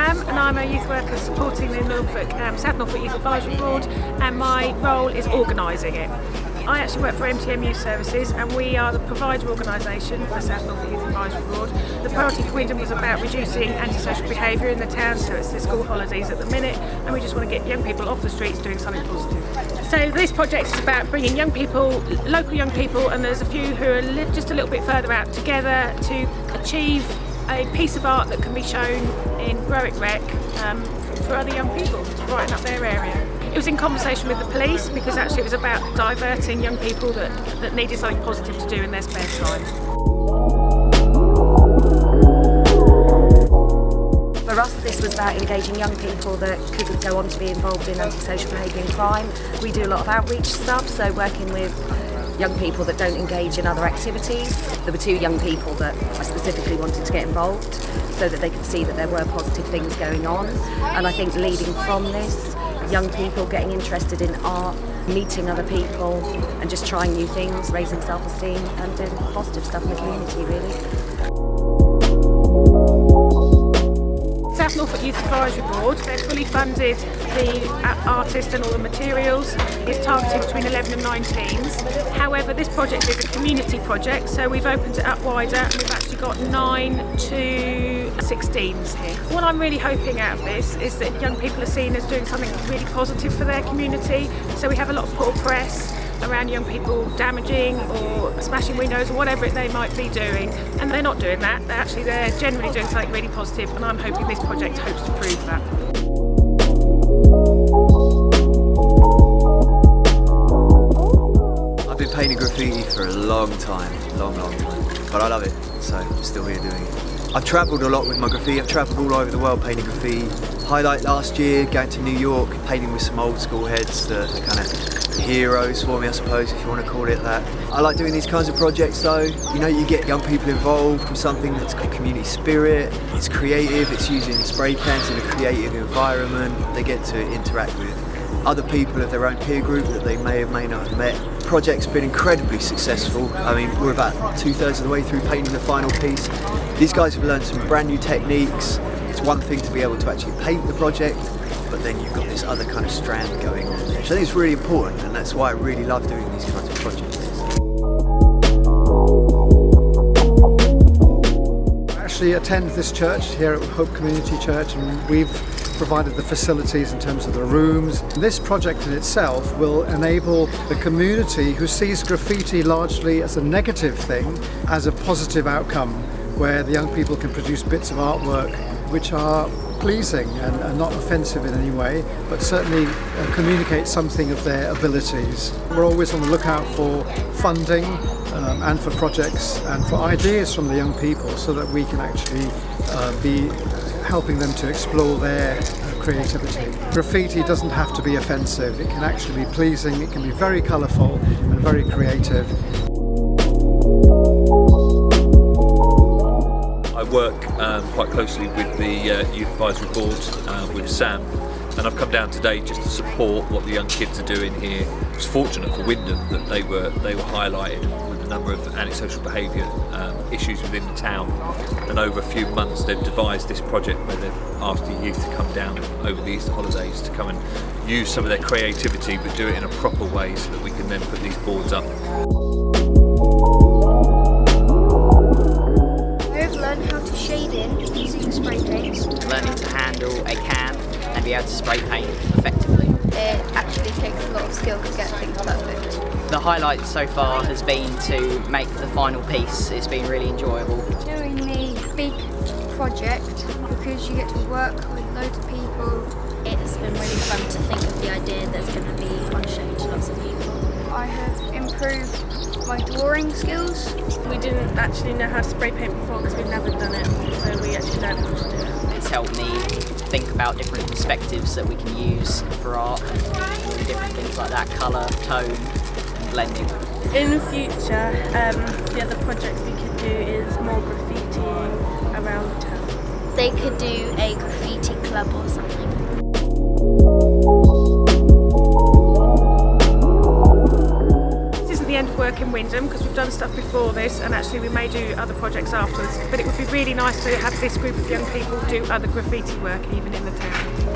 Sam and I'm a youth worker supporting the South Norfolk Youth Advisory Board, and my role is organising it. I actually work for MTM Youth Services and we are the provider organisation for the South Norfolk Youth Advisory Board. The priority for Wymondham was about reducing antisocial behaviour in the town, so it's the school holidays at the minute, and we just want to get young people off the streets doing something positive. So this project is about bringing young people, local young people, and there's a few who are just a little bit further out, together to achieve a piece of art that can be shown in Berwick Rec for other young people to brighten up their area. It was in conversation with the police because actually it was about diverting young people that needed something positive to do in their spare time. For us, this was about engaging young people that could go on to be involved in antisocial behaviour and crime. We do a lot of outreach stuff, so working with young people that don't engage in other activities. There were 2 young people that I specifically wanted to get involved so that they could see that there were positive things going on. And I think leading from this, young people getting interested in art, meeting other people and just trying new things, raising self-esteem and doing positive stuff in the community, really. South Norfolk Youth Advisory Board, they've fully funded the artist and all the materials. It's targeted between 11 and 19s. However, this project is a community project, so we've opened it up wider and we've actually got 9 to 16s here. What I'm really hoping out of this is that young people are seen as doing something really positive for their community. So we have a lot of poor press around young people damaging or smashing windows or whatever they might be doing, and they're not doing that. They're generally doing something really positive, and I'm hoping this project hopes to prove that. I've been painting graffiti for a long time, long time, but I love it, so I'm still here doing it. I've travelled a lot with my graffiti. I've travelled all over the world painting graffiti. Highlight last year, going to New York, painting with some old school heads that are kind of heroes for me, I suppose, if you want to call it that. I like doing these kinds of projects though. You know, you get young people involved with something that's got community spirit, it's creative, it's using spray cans in a creative environment. They get to interact with other people of their own peer group that they may or may not have met. The project's been incredibly successful. I mean, we're about 2/3 of the way through painting the final piece. These guys have learned some brand new techniques. It's one thing to be able to actually paint the project, but then you've got this other kind of strand going on, which I think is really important, and that's why I really love doing these kinds of projects. I actually attend this church here at Hope Community Church, and we've provided the facilities in terms of the rooms. This project in itself will enable the community who sees graffiti largely as a negative thing as a positive outcome, where the young people can produce bits of artwork which are pleasing and not offensive in any way, but certainly communicate something of their abilities. We're always on the lookout for funding and for projects and for ideas from the young people so that we can actually be helping them to explore their creativity. Graffiti doesn't have to be offensive, it can actually be pleasing, it can be very colourful and very creative. I work quite closely with the Youth Advisory Board, with Sam, and I've come down today just to support what the young kids are doing here. I was fortunate for Wymondham that they were highlighted with a number of antisocial behaviour issues within the town, and over a few months they've devised this project where they've asked the youth to come down over the Easter holidays to come and use some of their creativity but do it in a proper way so that we can then put these boards up. Shading using spray paints. Learning to handle a can and be able to spray paint effectively. It actually takes a lot of skill to get things perfect. The highlight so far has been to make the final piece. It's been really enjoyable. Doing the big project because you get to work with loads of people. It's been really fun to think of the idea that's going to be on show to lots of people. I have improved my drawing skills. We didn't actually know how to spray paint before because we've never done it, so we actually learned how to do it. It's helped me think about different perspectives that we can use for art and different things like that, colour, tone and blending. In the future, the other projects we could do is more graffitiing around the town. They could do a graffiti club or something. This isn't the end of working in Wymondham because we've done stuff before this, and actually we may do other projects afterwards. But it would be really nice to have this group of young people do other graffiti work even in the town.